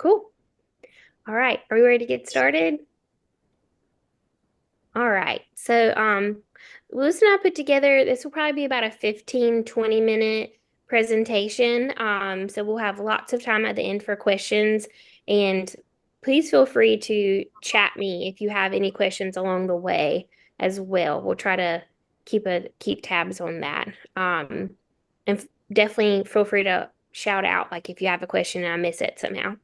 Cool. All right. Are we ready to get started? All right. Lewis and I put together, this will probably be about a 15-20 minute presentation. So we'll have lots of time at the end for questions. And please feel free to chat me if you have any questions along the way as well. We'll try to keep tabs on that. Definitely feel free to shout out, like if you have a question and I miss it somehow.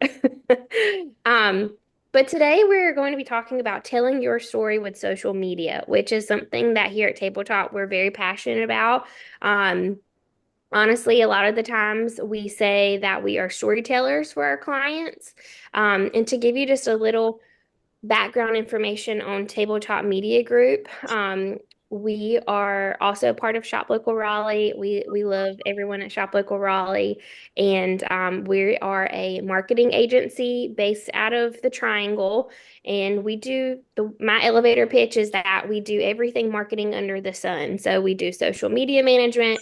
Um, but today we're going to be talking about telling your story with social media, which is something that here at Tabletop we're very passionate about. Um, Honestly, a lot of the times we say that we are storytellers for our clients. And to give you just a little background information on Tabletop Media Group. We are also part of Shop Local Raleigh. We love everyone at Shop Local Raleigh, and we are a marketing agency based out of the Triangle. And we do my elevator pitch is that we do everything marketing under the sun. So we do social media management,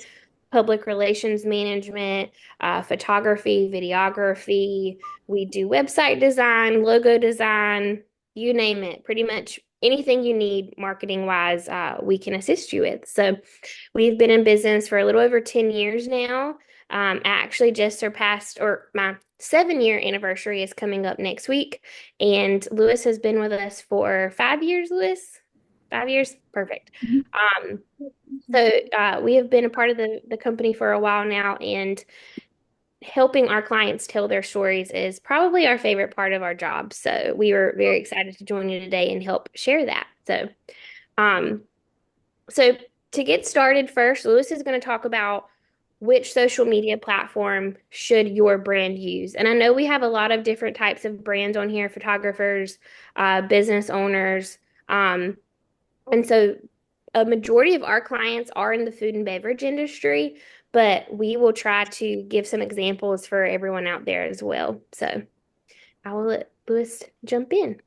public relations management, photography, videography. We do website design, logo design, you name it, pretty much anything you need marketing wise, we can assist you with. So we've been in business for a little over 10 years now. I actually just surpassed, or my 7 year anniversary is coming up next week. And Lewis has been with us for 5 years, Lewis. 5 years? Perfect. Um, we have been a part of the company for a while now, and helping our clients tell their stories is probably our favorite part of our job. So we were very excited to join you today and help share that. Um, so to get started first, Lewis is going to talk about which social media platform should your brand use. And I know we have a lot of different types of brands on here, photographers, business owners. And so a majority of our clients are in the food and beverage industry, but we will try to give some examples for everyone out there as well. So I will let Lewis jump in.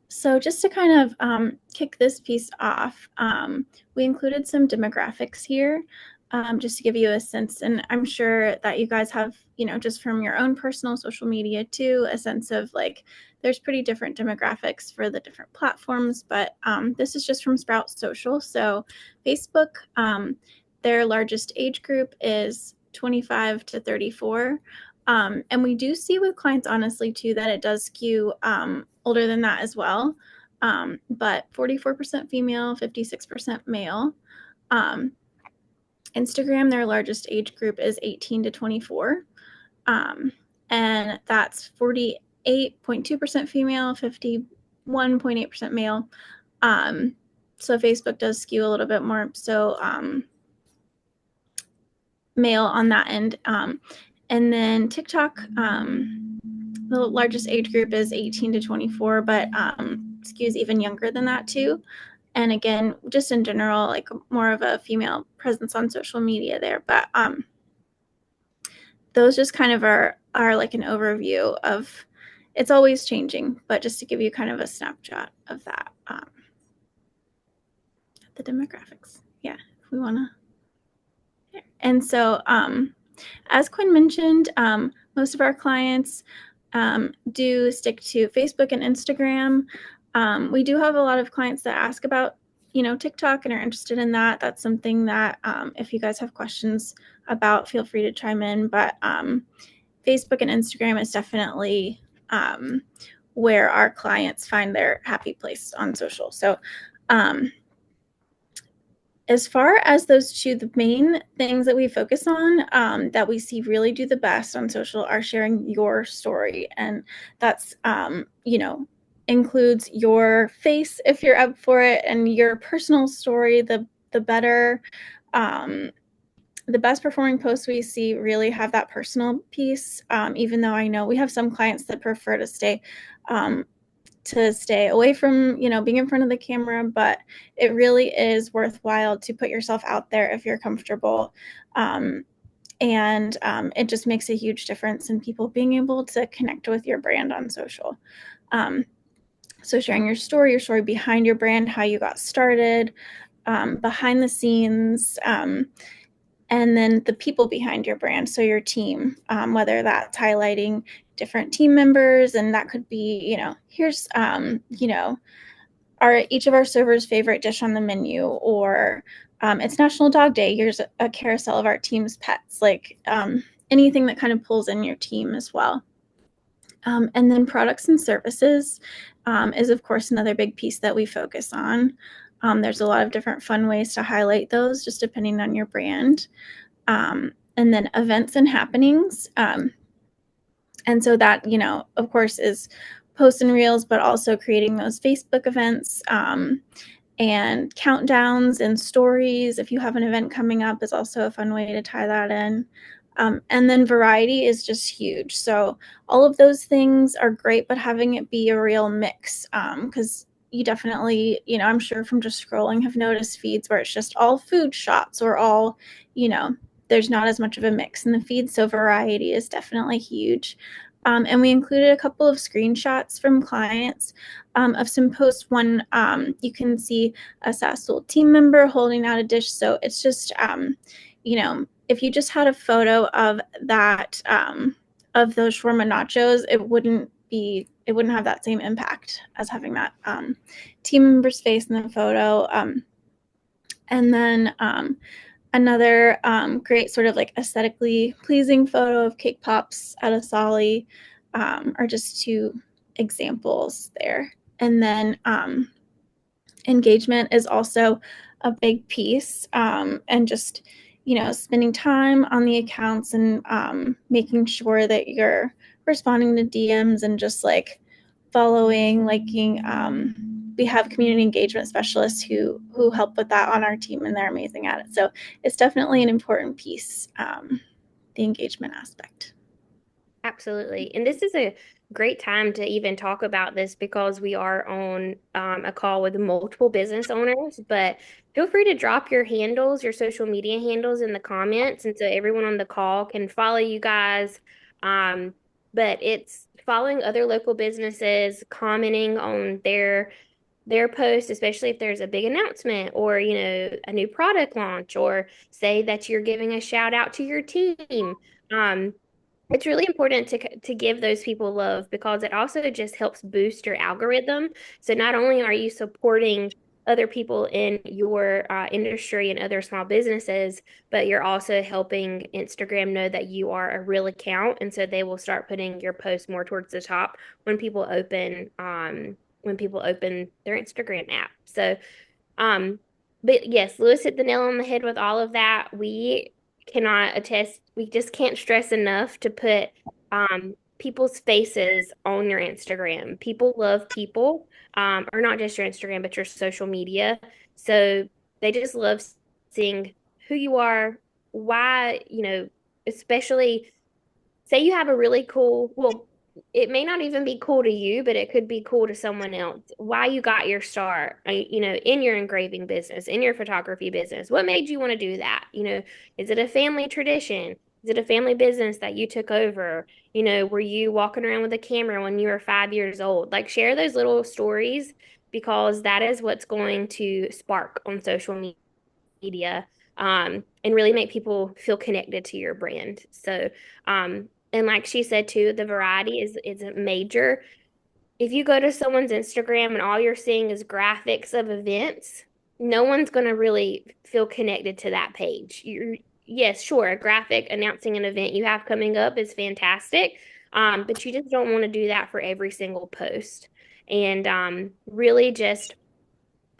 So just to kind of kick this piece off, we included some demographics here just to give you a sense. And I'm sure that you guys have, just from your own personal social media too, a sense of like, there's pretty different demographics for the different platforms, but this is just from Sprout Social. So Facebook, their largest age group is 25 to 34. And we do see with clients, honestly, too, that it does skew older than that as well. But 44% female, 56% male. Um, Instagram, their largest age group is 18 to 24. And that's 48.2% female, 51.8% male. So Facebook does skew a little bit more so male on that end. And then TikTok, the largest age group is 18 to 24, but skews even younger than that too. And again, just in general, like more of a female presence on social media there. But those just kind of are like an overview of, it's always changing, but just to give you kind of a snapshot of that, the demographics. Yeah, if we want to. And so, as Quinn mentioned, most of our clients do stick to Facebook and Instagram. We do have a lot of clients that ask about, TikTok and are interested in that. That's something that if you guys have questions about, feel free to chime in. But Facebook and Instagram is definitely where our clients find their happy place on social. So as far as those two, the main things that we focus on that we see really do the best on social are sharing your story. And that's, includes your face if you're up for it, and your personal story. The better, the best performing posts we see really have that personal piece, even though I know we have some clients that prefer to stay away from, being in front of the camera, but it really is worthwhile to put yourself out there if you're comfortable. And it just makes a huge difference in people being able to connect with your brand on social. So sharing your story behind your brand, how you got started, behind the scenes, and then the people behind your brand, so your team, whether that's highlighting different team members, and that could be, here's, our each of our servers' favorite dish on the menu, or it's National Dog Day. Here's a carousel of our team's pets, like anything that kind of pulls in your team as well. And then products and services is, of course, another big piece that we focus on. There's a lot of different fun ways to highlight those, just depending on your brand. And then events and happenings. And so that, of course, is posts and reels, but also creating those Facebook events and countdowns and stories. If you have an event coming up, is also a fun way to tie that in. And then variety is just huge. So all of those things are great, but having it be a real mix, because you definitely, I'm sure from just scrolling have noticed feeds where it's just all food shots or all, there's not as much of a mix in the feed. So variety is definitely huge. And we included a couple of screenshots from clients of some posts. One, you can see a Sassoul team member holding out a dish. So it's just, if you just had a photo of that, of those shawarma nachos, it wouldn't have that same impact as having that team member's face in the photo. And then another great sort of like aesthetically pleasing photo of cake pops at a Solly are just two examples there. And then engagement is also a big piece, and just, spending time on the accounts and making sure that you're responding to DMs and just like following, liking. We have community engagement specialists who help with that on our team, and they're amazing at it. So it's definitely an important piece, the engagement aspect. Absolutely. And this is a great time to even talk about this because we are on a call with multiple business owners. But feel free to drop your handles, your social media handles in the comments. And so everyone on the call can follow you guys. But it's following other local businesses, commenting on their post, especially if there's a big announcement or, a new product launch, or say that you're giving a shout out to your team. It's really important to give those people love because it also just helps boost your algorithm. So not only are you supporting other people in your industry and other small businesses, but you're also helping Instagram know that you are a real account, and so they will start putting your post more towards the top when people open their Instagram app. So um, but yes, Lewis hit the nail on the head with all of that. We just can't stress enough to put people's faces on your Instagram. People love people, or not just your Instagram, but your social media. So they just love seeing who you are, why, especially say you have a really cool, well, it may not even be cool to you, but it could be cool to someone else. Why you got your start, in your engraving business, in your photography business. What made you want to do that? Is it a family tradition? Is it a family business that you took over? Were you walking around with a camera when you were 5 years old? Like, share those little stories because that is what's going to spark on social media, and really make people feel connected to your brand. So, and like she said too, the variety is a major. If you go to someone's Instagram and all you're seeing is graphics of events, no one's going to really feel connected to that page. Yes, sure, a graphic announcing an event you have coming up is fantastic, but you just don't want to do that for every single post. And really just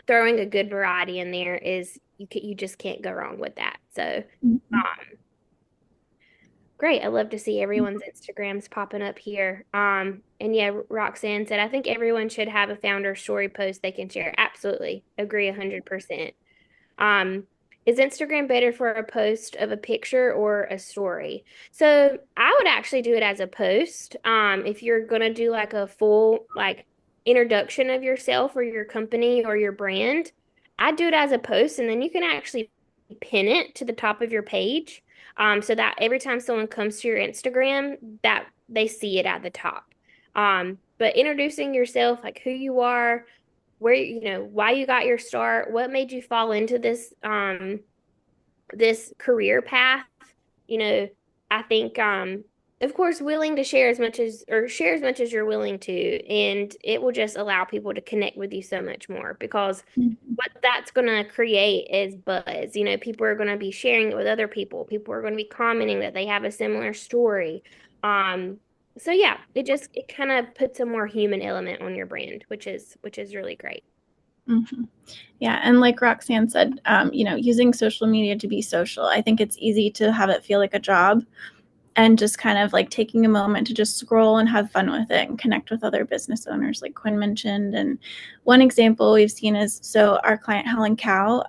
throwing a good variety in there is you just can't go wrong with that. So, Mhm. great. I love to see everyone's Instagrams popping up here. And yeah, Roxanne said, I think everyone should have a founder story post they can share. Absolutely. Agree 100%. Um, is Instagram better for a post of a picture or a story? So I would actually do it as a post. If you're gonna do like a full like introduction of yourself or your company or your brand, I'd do it as a post, and then you can actually pin it to the top of your page, so that every time someone comes to your Instagram, that they see it at the top. But introducing yourself, like who you are, where why you got your start, what made you fall into this career path. you know I think of course, willing to share as much as, or share as much as you're willing to, and it will just allow people to connect with you so much more because Mhm. what that's going to create is buzz. You know, people are going to be sharing it with other people. People are going to be commenting that they have a similar story. Um, so yeah, it kind of puts a more human element on your brand, which is really great. Mhm. Yeah, and like Roxanne said, using social media to be social. I think it's easy to have it feel like a job, and just kind of like taking a moment to just scroll and have fun with it and connect with other business owners, like Quinn mentioned. And one example we've seen is so our client Helen Cow.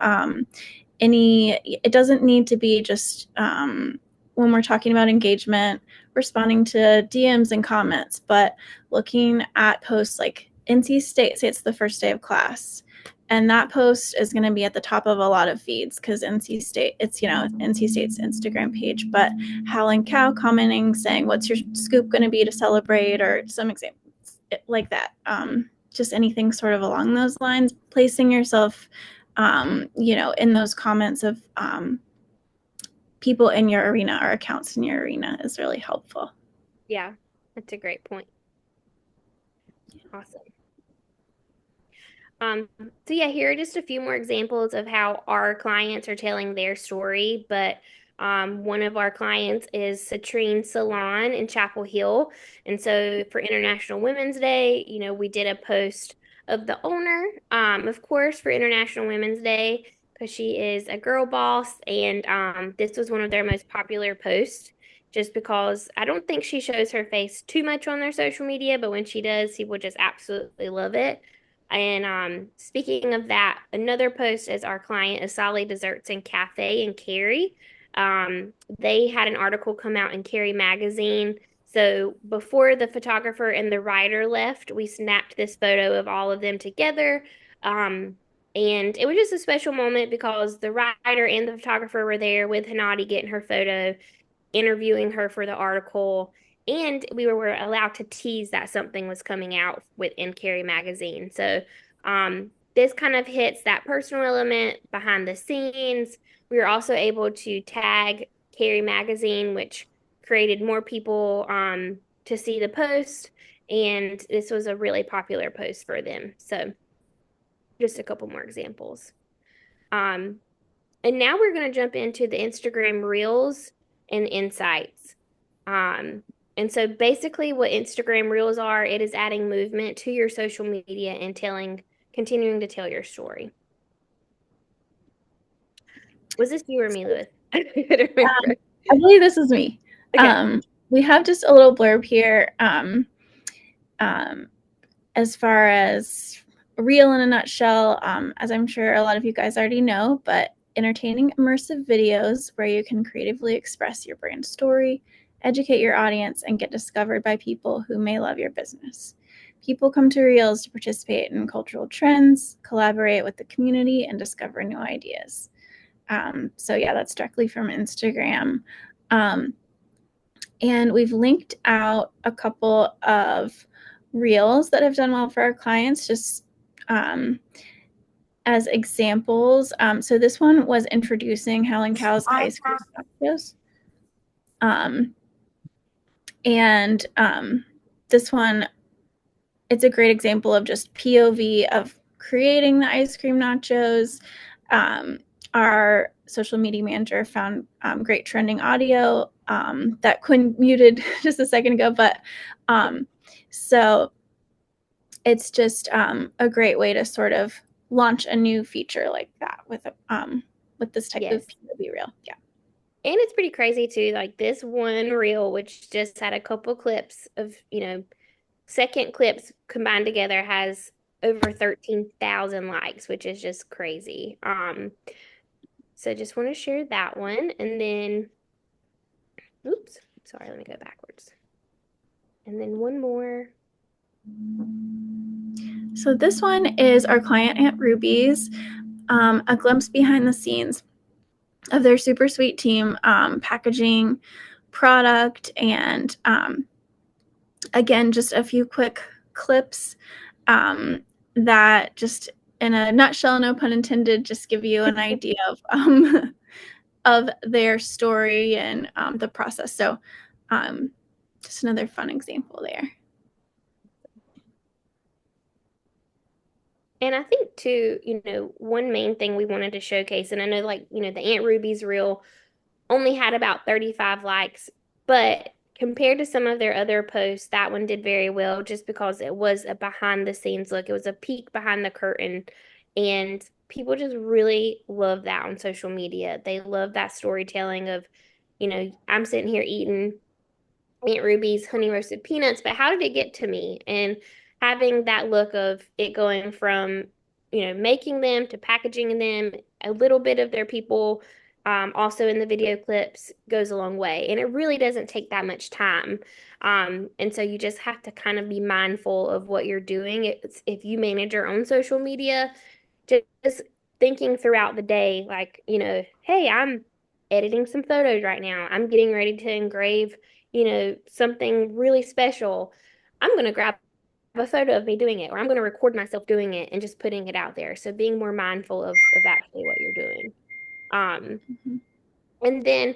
It doesn't need to be just when we're talking about engagement, responding to DMs and comments, but looking at posts like NC State, say it's the first day of class. And that post is going to be at the top of a lot of feeds because NC State, it's, NC State's Instagram page. But Hal and Cow commenting, saying, what's your scoop going to be to celebrate, or some examples like that. Just anything sort of along those lines, placing yourself in those comments of people in your arena or accounts in your arena is really helpful. Yeah, that's a great point. Awesome. So yeah, here are just a few more examples of how our clients are telling their story. But one of our clients is Citrine Salon in Chapel Hill. And so for International Women's Day, we did a post of the owner, of course, for International Women's Day, because she is a girl boss. And this was one of their most popular posts, just because I don't think she shows her face too much on their social media, but when she does, people just absolutely love it. And speaking of that, another post is our client, Asali Desserts and Cafe in Cary. They had an article come out in Cary Magazine. So before the photographer and the writer left, we snapped this photo of all of them together. Um, and it was just a special moment because the writer and the photographer were there with Hanadi getting her photo, interviewing her for the article, and we were allowed to tease that something was coming out within Cary Magazine. So this kind of hits that personal element behind the scenes. We were also able to tag Cary Magazine, which created more people to see the post, and this was a really popular post for them. So just a couple more examples. Um, and now we're going to jump into the Instagram Reels and Insights. Um, and so basically what Instagram Reels are, it is adding movement to your social media and continuing to tell your story. Was this you or me, Lewis? I don't remember. I believe this is me. Okay. We have just a little blurb here as far as a reel in a nutshell, as I'm sure a lot of you guys already know, but entertaining immersive videos where you can creatively express your brand story, educate your audience, and get discovered by people who may love your business. People come to Reels to participate in cultural trends, collaborate with the community, and discover new ideas. So yeah, that's directly from Instagram. And we've linked out a couple of reels that have done well for our clients, just as examples. So this one was introducing Helen Cow's ice cream nachos. And this one, it's a great example of just POV of creating the ice cream nachos. Our social media manager found great trending audio that Quinn muted just a second ago, but so it's just a great way to sort of launch a new feature like that with this type Yes. of POV reel. Yeah. And it's pretty crazy too. Like this one reel, which just had a couple clips of, second clips combined together has over 13,000 likes, which is just crazy. So just want to share that one. And then, oops, sorry, let me go backwards. And then one more. So this one is our client Aunt Ruby's, a glimpse behind the scenes of their super sweet team, packaging, product, and again, just a few quick clips that just in a nutshell, no pun intended, just give you an idea of their story and the process. So just another fun example there. And I think too, one main thing we wanted to showcase, and I know like, the Aunt Ruby's reel only had about 35 likes, but compared to some of their other posts, that one did very well just because it was a behind the scenes look. It was a peek behind the curtain, and people just really love that on social media. They love that storytelling of, I'm sitting here eating Aunt Ruby's honey roasted peanuts, but how did it get to me? And having that look of it going from, making them to packaging them, a little bit of their people also in the video clips goes a long way. And it really doesn't take that much time. And so you just have to kind of be mindful of what you're doing. If you manage your own social media, just thinking throughout the day, like, hey, I'm editing some photos right now. I'm getting ready to engrave something really special. I'm going to grab a photo of me doing it, or I'm going to record myself doing it and just putting it out there. So being more mindful of actually what you're doing. Um, Mm-hmm. and then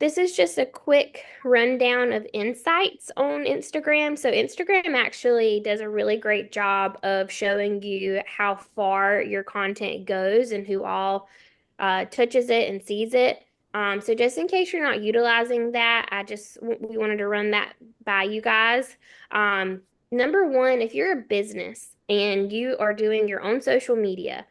this is just a quick rundown of insights on Instagram. So Instagram actually does a really great job of showing you how far your content goes and who all touches it and sees it. So just in case you're not utilizing that, we wanted to run that by you guys. Number one, if you're a business and you are doing your own social media,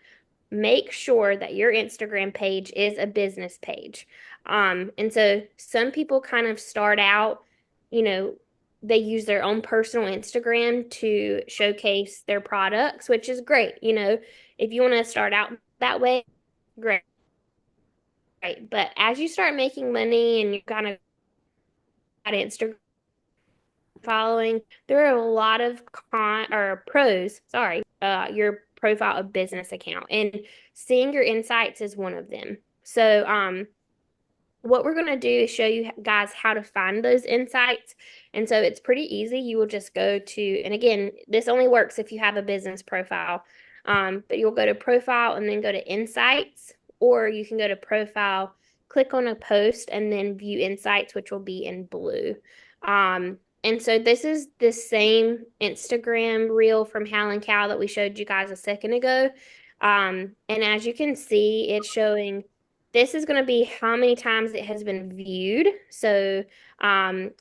make sure that your Instagram page is a business page. And so some people kind of start out, you know, they use their own personal Instagram to showcase their products, which is great. If you want to start out that way, great. Right. But as you start making money and you kind of got Instagram following, there are a lot of con or pros, sorry, your profile a business account. And seeing your insights is one of them. So what we're going to do is show you guys how to find those insights. And so it's pretty easy. You will just go to, and again, this only works if you have a business profile. But you'll go to profile and then go to insights, or you can go to profile, click on a post, and then view insights, which will be in blue. And so this is the same Instagram reel from Hal and Cow that we showed you guys a second ago. And as you can see, it's showing this is going to be how many times it has been viewed. So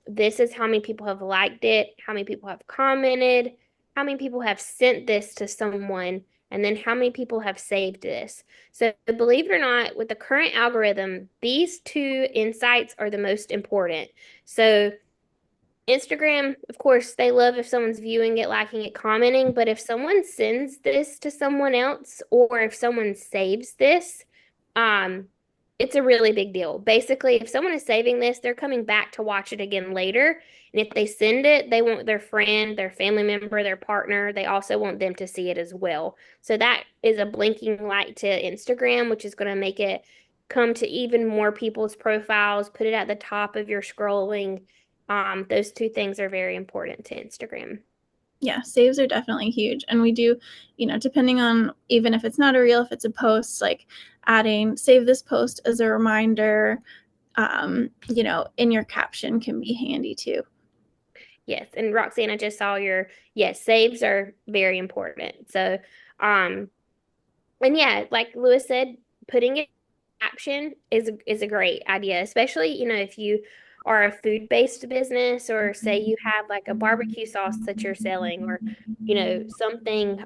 this is how many people have liked it, how many people have commented, how many people have sent this to someone, and then how many people have saved this. So believe it or not, with the current algorithm, these two insights are the most important. So Instagram, of course, they love if someone's viewing it, liking it, commenting, but if someone sends this to someone else or if someone saves this, um, it's a really big deal. Basically, if someone is saving this, they're coming back to watch it again later. And if they send it, they want their friend, their family member, their partner, they also want them to see it as well. So that is a blinking light to Instagram, which is going to make it come to even more people's profiles, put it at the top of your scrolling. Those two things are very important to Instagram. Yeah, saves are definitely huge. And we do, depending on even if it's not a reel, if it's a post, like adding save this post as a reminder, in your caption can be handy too. Yes, and Roxanne, I just saw yes, saves are very important. So, um, and yeah, like Lewis said, putting it in caption is a great idea, especially, if you are a food-based business or say you have like a barbecue sauce that you're selling or, something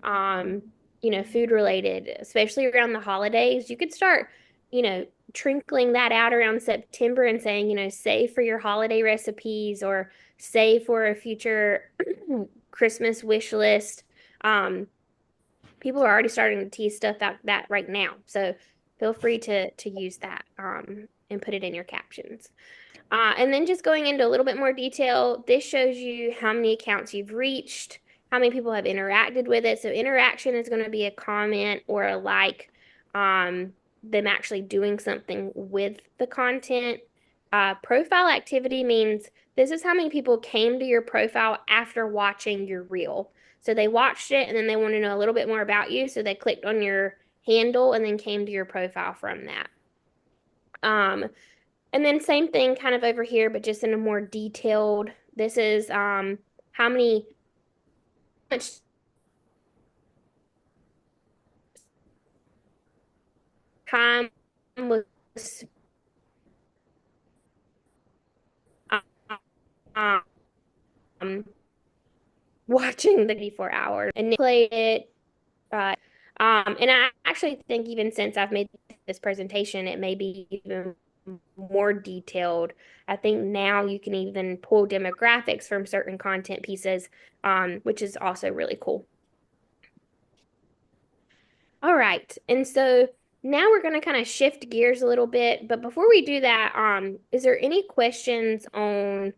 food related, especially around the holidays, you could start, you know, trickling that out around September and saying, save for your holiday recipes or save for a future Christmas wish list. Um, People are already starting to tease stuff out that right now. So feel free to use that and put it in your captions. And then just going into a little bit more detail, this shows you how many accounts you've reached, how many people have interacted with it. So interaction is going to be a comment or a like, them actually doing something with the content. Profile activity means this is how many people came to your profile after watching your reel. So they watched it and then they want to know a little bit more about you. So they clicked on your handle and then came to your profile from that. And then same thing kind of over here, but just in a more detailed, This is how many much time was um watching the 24 hours and play it. Uh, and I actually think even since I've made this presentation, it may be even more detailed. I think now you can even pull demographics from certain content pieces, which is also really cool. All right. And so now we're going to kind of shift gears a little bit. But before we do that, is there any questions on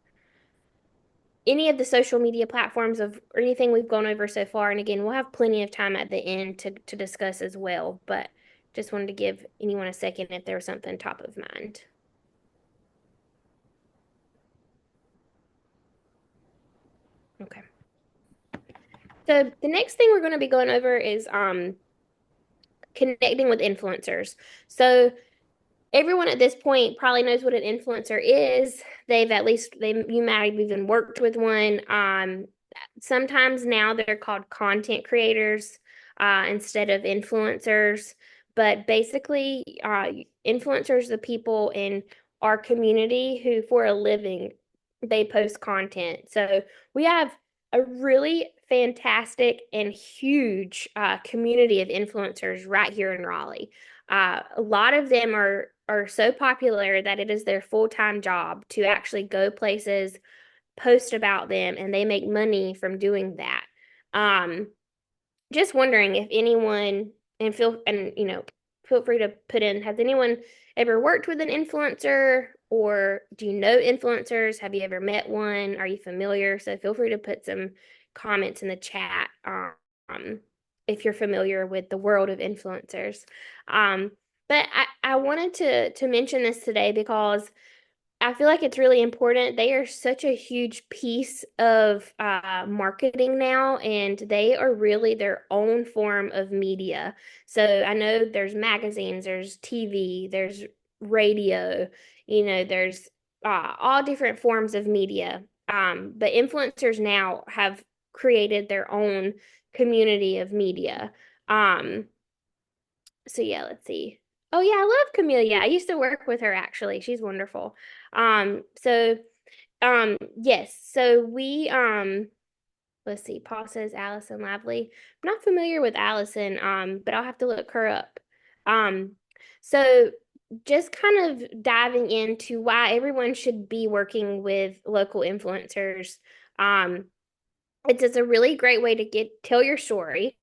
any of the social media platforms of or anything we've gone over so far? And again, we'll have plenty of time at the end to discuss as well. But just wanted to give anyone a second if there was something top of mind. Okay. So the next thing we're going to be going over is connecting with influencers. So everyone at this point probably knows what an influencer is. You might have even worked with one. Sometimes now they're called content creators instead of influencers. But basically, influencers are the people in our community who, for a living, they post content. So we have a really fantastic and huge community of influencers right here in Raleigh. A lot of them are so popular that it is their full-time job to actually go places, post about them, and they make money from doing that. Um, just wondering if anyone feel free to put in, has anyone ever worked with an influencer or do you know influencers? Have you ever met one? Are you familiar? So feel free to put some comments in the chat if you're familiar with the world of influencers. Um, but I wanted to mention this today because I feel like it's really important. They are such a huge piece of marketing now, and they are really their own form of media. So I know there's magazines, there's TV, there's radio, there's all different forms of media. But influencers now have created their own community of media. Um, so yeah, let's see. Oh yeah, I love Camelia. I used to work with her actually. She's wonderful. So yes, so we let's see, Paul says Allison Lavely. I'm not familiar with Allison, but I'll have to look her up. Um, so just kind of diving into why everyone should be working with local influencers. Um, it's just a really great way to tell your story.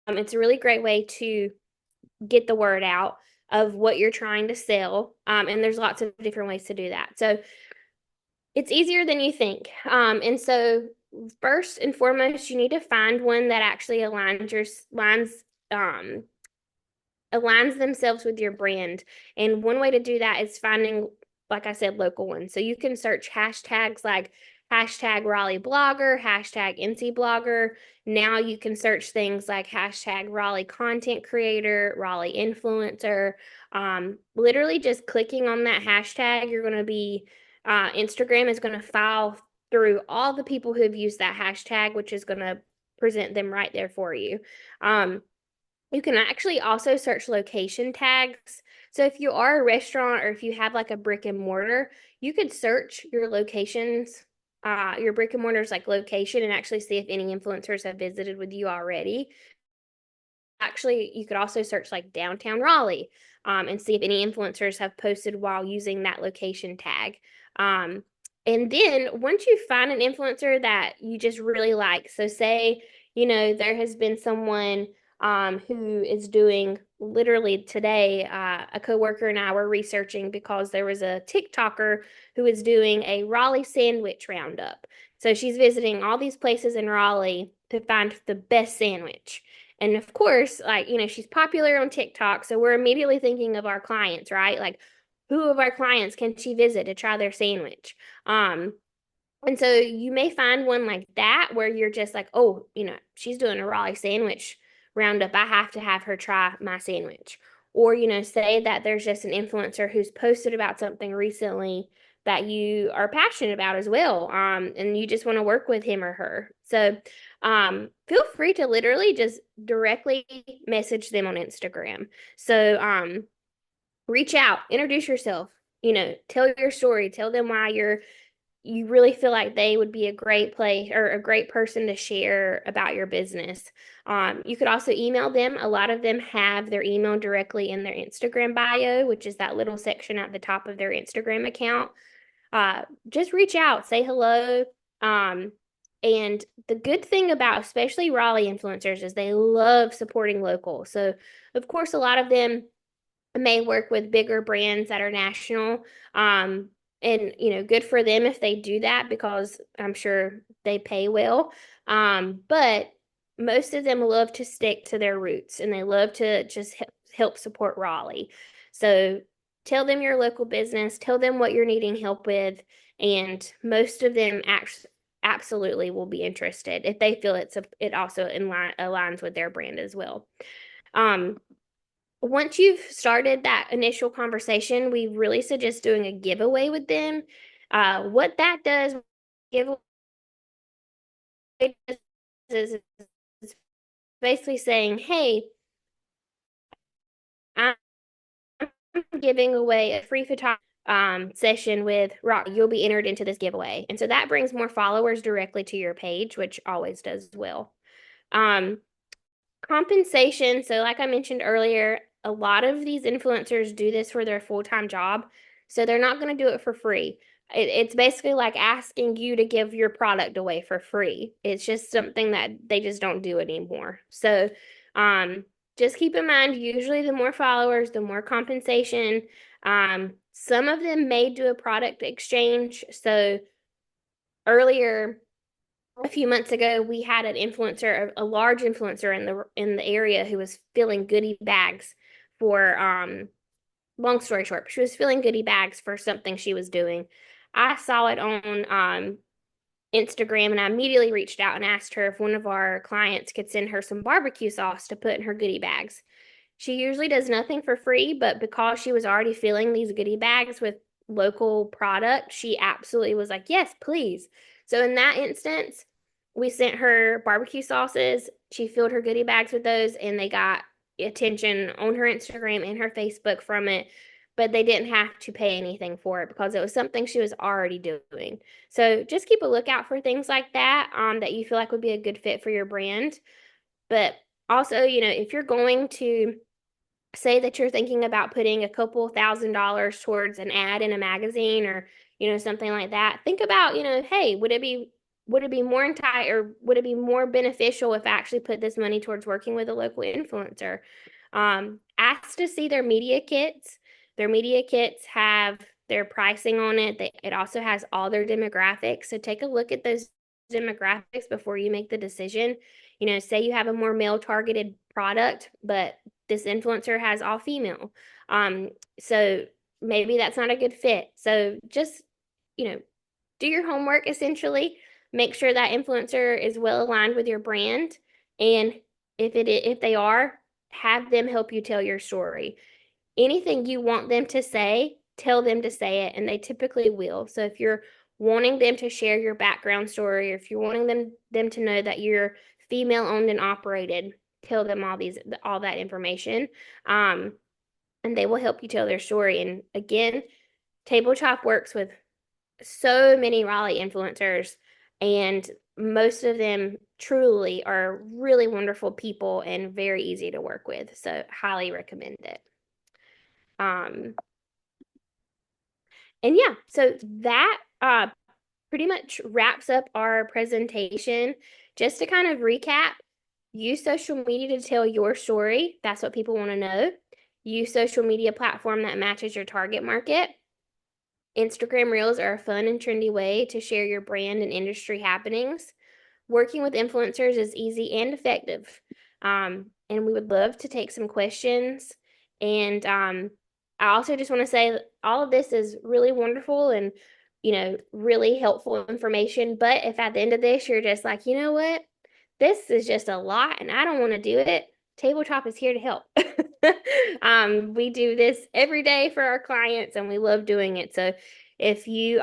It's a really great way to get the word out of what you're trying to sell. And there's lots of different ways to do that. So it's easier than you think. And so first and foremost, you need to find one that actually um, aligns themselves with your brand. And one way to do that is finding, like I said, local ones. So you can search hashtags like hashtag Raleigh blogger, hashtag NC blogger. Now you can search things like hashtag Raleigh content creator, Raleigh influencer. Literally just clicking on that hashtag, you're going to be, Instagram is going to file through all the people who have used that hashtag, which is going to present them right there for you. You can actually also search location tags. So if you are a restaurant or if you have like a brick and mortar, you could search your locations, your brick and mortar's like location and actually see if any influencers have visited with you already. Actually, you could also search like downtown Raleigh, and see if any influencers have posted while using that location tag. And then once you find an influencer that you just really like, so say, there has been someone who is doing literally today, a coworker and I were researching because there was a TikToker who is doing a Raleigh sandwich roundup. So she's visiting all these places in Raleigh to find the best sandwich. And of course, like, she's popular on TikTok. So we're immediately thinking of our clients, right? Like, who of our clients can she visit to try their sandwich? And so you may find one like that where you're just like, oh, she's doing a Raleigh sandwich roundup. I have to have her try my sandwich. Or, say that there's just an influencer who's posted about something recently that you are passionate about as well. And you just want to work with him or her. So feel free to literally just directly message them on Instagram. So reach out, introduce yourself, tell your story, tell them why you really feel like they would be a great place or a great person to share about your business. You could also email them. A lot of them have their email directly in their Instagram bio, which is that little section at the top of their Instagram account. Just reach out, say hello. And the good thing about especially Raleigh influencers is they love supporting local. So, of course, a lot of them may work with bigger brands that are national. And good for them if they do that because I'm sure they pay well. But most of them love to stick to their roots and they love to just help support Raleigh. So tell them your local business, tell them what you're needing help with, and most of them absolutely will be interested if they feel it also aligns with their brand as well. Um, Once you've started that initial conversation, we really suggest doing a giveaway with them. What that does, giveaway is basically saying, hey, I'm giving away a free photography session with Rock. You'll be entered into this giveaway. And so that brings more followers directly to your page, which always does well. Compensation. So, like I mentioned earlier, a lot of these influencers do this for their full-time job. So, they're not going to do it for free. It's basically like asking you to give your product away for free. It's just something that they just don't do anymore. So, just keep in mind, usually the more followers, the more compensation. Some of them may do a product exchange. So, earlier, a few months ago, we had an influencer, a large influencer in the area who was filling goodie bags for long story short, she was filling goodie bags for something she was doing. I saw it on Instagram and I immediately reached out and asked her if one of our clients could send her some barbecue sauce to put in her goodie bags. She usually does nothing for free, but because she was already filling these goodie bags with local product, she absolutely was like, yes, please. So in that instance, we sent her barbecue sauces. She filled her goodie bags with those, and they got attention on her Instagram and her Facebook from it. But they didn't have to pay anything for it because it was something she was already doing. So just keep a lookout for things like that that you feel like would be a good fit for your brand. But also, if you're going to say that you're thinking about putting a couple $1,000s towards an ad in a magazine or something like that, think about hey, would it be more or would it be more beneficial if I actually put this money towards working with a local influencer? Ask to see their media kits have their pricing on it. It also has all their demographics, so take a look at those demographics before you make the decision. Say you have a more male targeted product, but this influencer has all female. So maybe that's not a good fit. So just, do your homework essentially. Make sure that influencer is well aligned with your brand. And if they are, have them help you tell your story. Anything you want them to say, tell them to say it, and they typically will. So if you're wanting them to share your background story, or if you're wanting them to know that you're female owned and operated, tell them all that information. And they will help you tell their story. And again, Table Chop works with so many Raleigh influencers, and most of them truly are really wonderful people and very easy to work with. So highly recommend it. And yeah, so that pretty much wraps up our presentation. Just to kind of recap, use social media to tell your story. That's what people want to know. Use social media platform that matches your target market. Instagram Reels are a fun and trendy way to share your brand and industry happenings. Working with influencers is easy and effective. And we would love to take some questions. And I also just want to say all of this is really wonderful and, really helpful information. But if at the end of this, you're just like, you know what? This is just a lot and I don't want to do it. Table Chop is here to help. We do this every day for our clients and we love doing it. So If you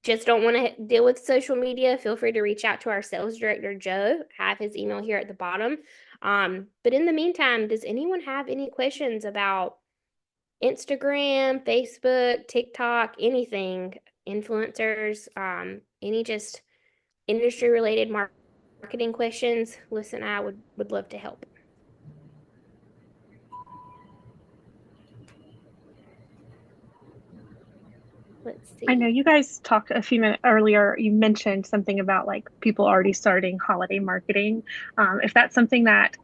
just don't want to deal with social media, feel free to reach out to our sales director, Joe. I have his email here at the bottom. But in the meantime, does anyone have any questions about Instagram, Facebook, TikTok, anything, influencers, any just industry related marketing questions? Listen, I would love to help. Let's I know see. you guys talked a few minutes earlier. You mentioned something about like people already starting holiday marketing. If that's something that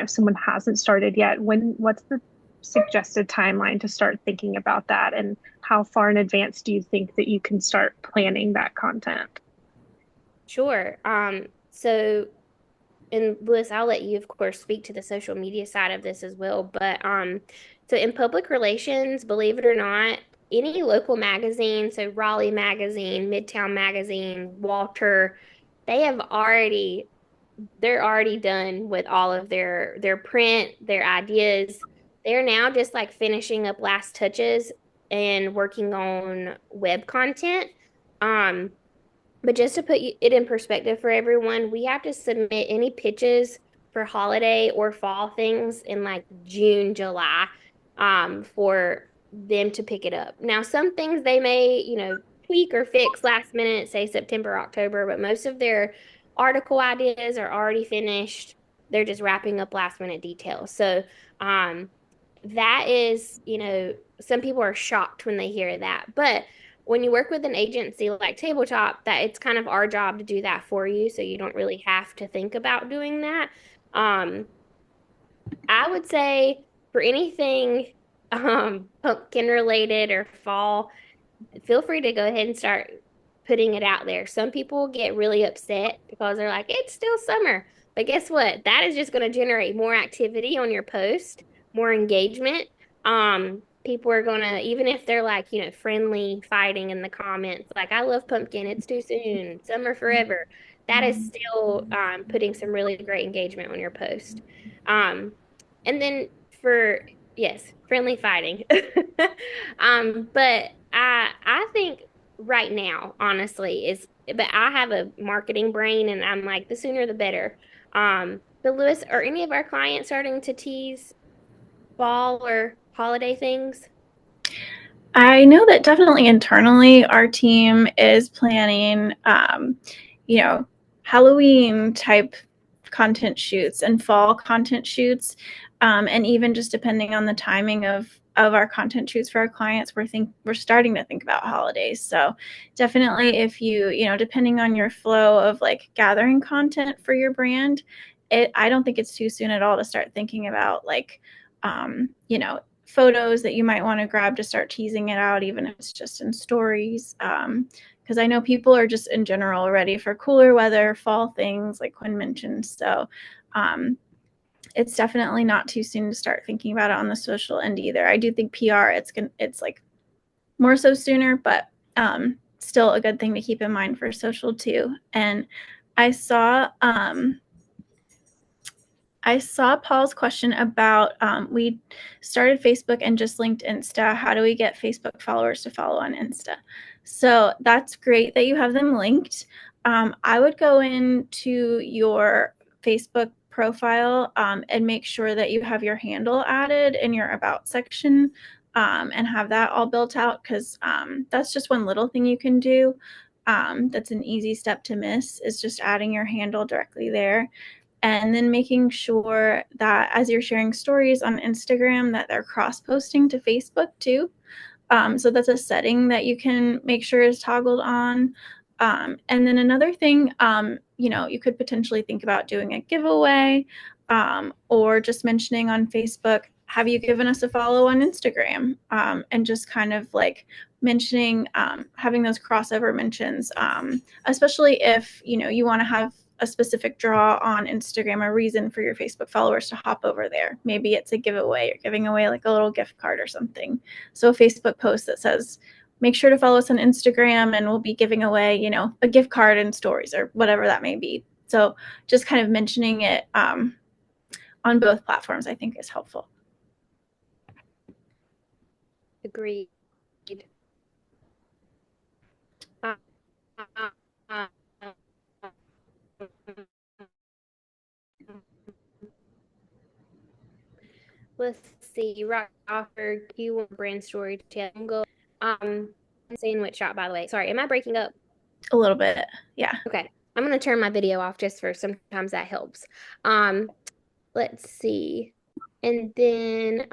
someone hasn't started yet, what's the suggested timeline to start thinking about that, and how far in advance do you think that you can start planning that content? Sure. So and Lewis, I'll let you, of course, speak to the social media side of this as well. But so in public relations, believe it or not, any local magazine, so Raleigh Magazine, Midtown Magazine, Walter, they have already they're already done with all of their print, their ideas. They're now just like finishing up last touches and working on web content. Um, but just to put it in perspective for everyone, we have to submit any pitches for holiday or fall things in like June, July, for them to pick it up. Now, some things they may, tweak or fix last minute, say September, October, but most of their article ideas are already finished. They're just wrapping up last minute details. So, that is, some people are shocked when they hear that. But when you work with an agency like Tabletop, that it's kind of our job to do that for you, so you don't really have to think about doing that. Um, I would say for anything pumpkin related or fall, feel free to go ahead and start putting it out there. Some people get really upset because they're like, it's still summer. But guess what? That is just going to generate more activity on your post, more engagement. People are going to, even if they're like, friendly fighting in the comments, like, I love pumpkin, it's too soon, summer forever. That is still putting some really great engagement on your post. Um, and then for yes, friendly fighting. But I think right now, honestly, is but I have a marketing brain and I'm like the sooner the better. But Lewis, are any of our clients starting to tease fall or holiday things? I know that definitely internally, our team is planning, you know, Halloween type content shoots and fall content shoots, and even just depending on the timing of our content shoots for our clients, we're starting to think about holidays. So definitely, if depending on your flow of like gathering content for your brand, I don't think it's too soon at all to start thinking about like, photos that you might want to grab to start teasing it out, even if it's just in stories. Because I know people are just in general ready for cooler weather, fall things like Quinn mentioned. So um, it's definitely not too soon to start thinking about it on the social end either. I do think PR it's like more so sooner, but still a good thing to keep in mind for social too. And I saw Paul's question about we started Facebook and just linked Insta. How do we get Facebook followers to follow on Insta? So that's great that you have them linked. I would go into your Facebook profile and make sure that you have your handle added in your about section and have that all built out, because that's just one little thing you can do. That's an easy step to miss, is just adding your handle directly there, and then making sure that as you're sharing stories on Instagram that they're cross posting to Facebook too. So that's a setting that you can make sure is toggled on. And then another thing, you could potentially think about doing a giveaway, or just mentioning on Facebook, have you given us a follow on Instagram? And just kind of like mentioning, having those crossover mentions, especially if, you want to have a specific draw on Instagram, a reason for your Facebook followers to hop over there. Maybe it's a giveaway, you're giving away like a little gift card or something. So a Facebook post that says, make sure to follow us on Instagram and we'll be giving away, a gift card and stories or whatever that may be. So just kind of mentioning it on both platforms, I think, is helpful. Agreed. Let's see. Rock offer Q1 brand storytelling. Go. Sandwich shop, by the way. Sorry, am I breaking up? A little bit. Yeah. Okay. I'm gonna turn my video off just for sometimes that helps. Um, let's see. And then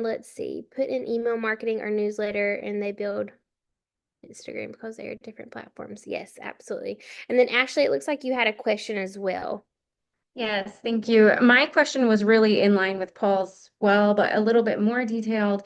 let's see. Put in email marketing or newsletter and they build Instagram because they are different platforms. Yes, absolutely. And then Ashley, it looks like you had a question as well. Yes, thank you. My question was really in line with Paul's well, but a little bit more detailed.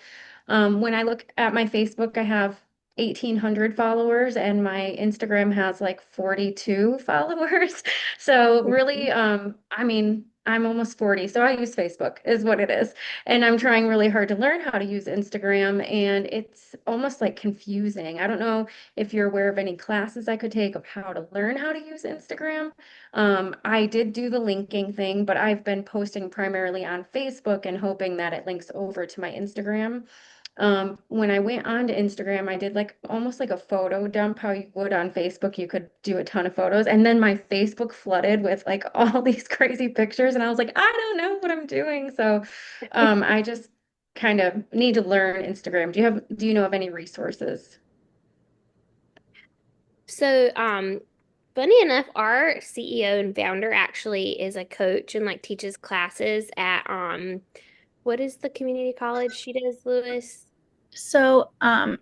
When I look at my Facebook, I have 1,800 followers and my Instagram has like 42 followers. So really, I mean, I'm almost 40, so I use Facebook is what it is. And I'm trying really hard to learn how to use Instagram, and it's almost like confusing. I don't know if you're aware of any classes I could take of how to learn how to use Instagram. I did do the linking thing, but I've been posting primarily on Facebook and hoping that it links over to my Instagram. When I went on to Instagram, I did like almost like a photo dump, how you would on Facebook. You could do a ton of photos. And then my Facebook flooded with like all these crazy pictures. And I was like, I don't know what I'm doing. So I just kind of need to learn Instagram. Do you know of any resources? So, funny enough, our CEO and founder actually is a coach and like teaches classes at what is the community college she does, Lewis? So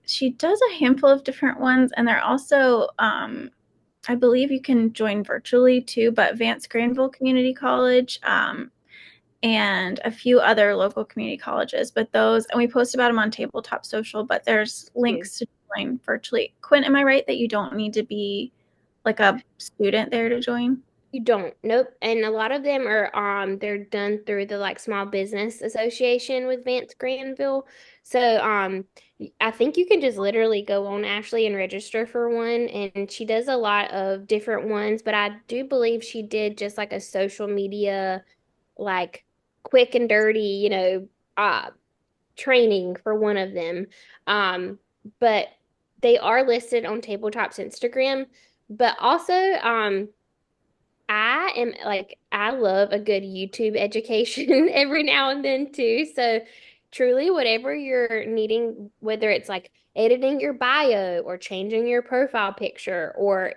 she does a handful of different ones, and they're also, I believe you can join virtually too, but Vance Granville Community College, and a few other local community colleges. But those, and we post about them on Tabletop Social, but there's links to join virtually. Quinn, am I right that you don't need to be like a student there to join? You don't. Nope. And a lot of them are they're done through the like Small Business Association with Vance Granville. So I think you can just literally go on Ashley and register for one and she does a lot of different ones, but I do believe she did just like a social media like quick and dirty, training for one of them. But they are listed on Tabletop's Instagram, but also I am like, I love a good YouTube education every now and then too. So, truly, whatever you're needing, whether it's like editing your bio or changing your profile picture or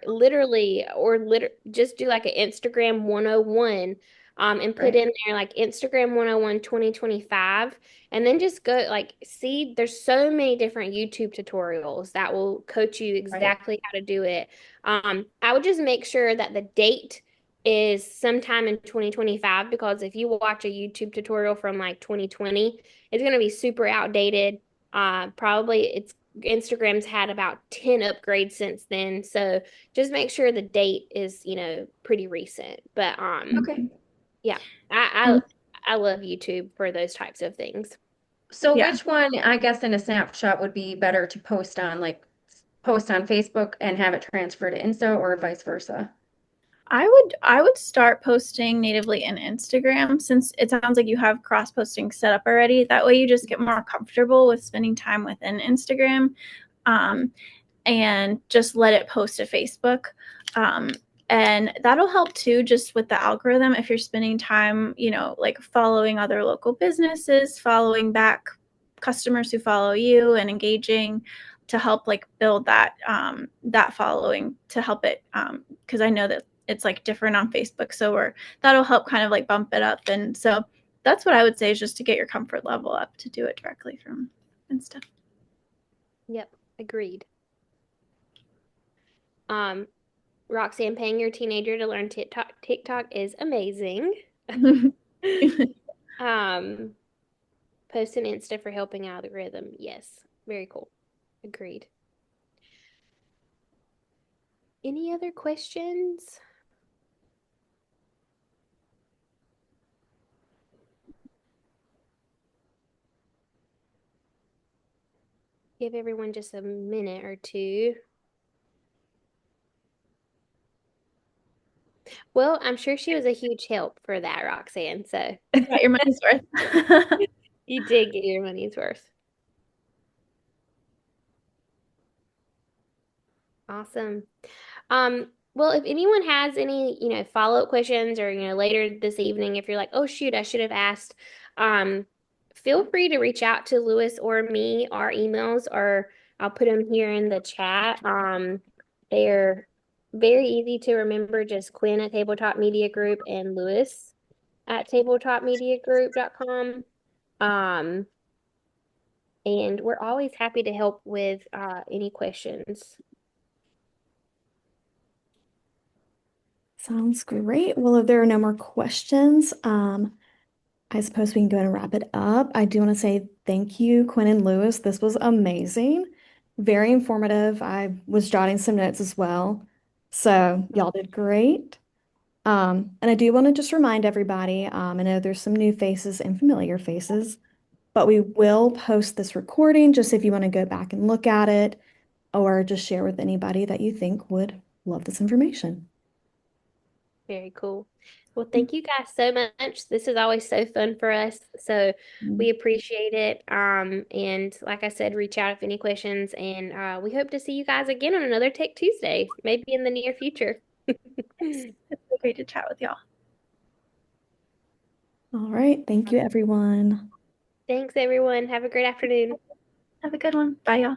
just do like an Instagram 101 and put Right. in there like Instagram 101 2025 and then just go like see there's so many different YouTube tutorials that will coach you Right. exactly how to do it. I would just make sure that the date is sometime in 2025 because if you watch a YouTube tutorial from like 2020, it's going to be super outdated. Probably it's Instagram's had about 10 upgrades since then. So just make sure the date is, pretty recent. But Okay. yeah, I And I I love YouTube for those types of things. So yeah, which one, I guess, in a snapshot would be better to post on, like post on Facebook and have it transfer to Insta or vice versa? I would start posting natively in Instagram since it sounds like you have cross posting set up already. That way you just get more comfortable with spending time within Instagram, um, and just let it post to Facebook. Um, and that'll help too, just with the algorithm. If you're spending time, like following other local businesses, following back customers who follow you, and engaging to help like build that following to help it. Because I know that it's like different on Facebook, so that'll help kind of like bump it up. And so that's what I would say is just to get your comfort level up to do it directly from Insta. Yep, agreed. Um, Roxanne, paying your teenager to learn TikTok is amazing. Um, Post an Insta for helping algorithm. Yes, very cool. Agreed. Any other questions? Give everyone just a minute or two. Well, I'm sure she was a huge help for that, Roxanne. So You got your money's worth. you did get your money's worth. Awesome. Well, if anyone has any, follow-up questions or, later this evening, if you're like, oh shoot, I should have asked, um, feel free to reach out to Lewis or me. Our emails are, I'll put them here in the chat. They're very easy to remember, just Quinn at Tabletop Media Group and Lewis at tabletopmediagroup.com. And we're always happy to help with any questions. Sounds great. Well, if there are no more questions, I suppose we can go ahead and wrap it up. I do want to say thank you, Quinn and Lewis. This was amazing, very informative. I was jotting some notes as well. So y'all did great. And I do want to just remind everybody, I know there's some new faces and familiar faces, but we will post this recording just if you want to go back and look at it or just share with anybody that you think would love this information. Very cool. Well, thank you guys so much. This is always so fun for us. So we appreciate it. And like I said, reach out if any questions. And we hope to see you guys again on another Tech Tuesday, maybe in the near future. It's so great to chat with y'all. All right. Thank you, everyone. Thanks, everyone. Have a great afternoon. Have a good one. Bye, y'all.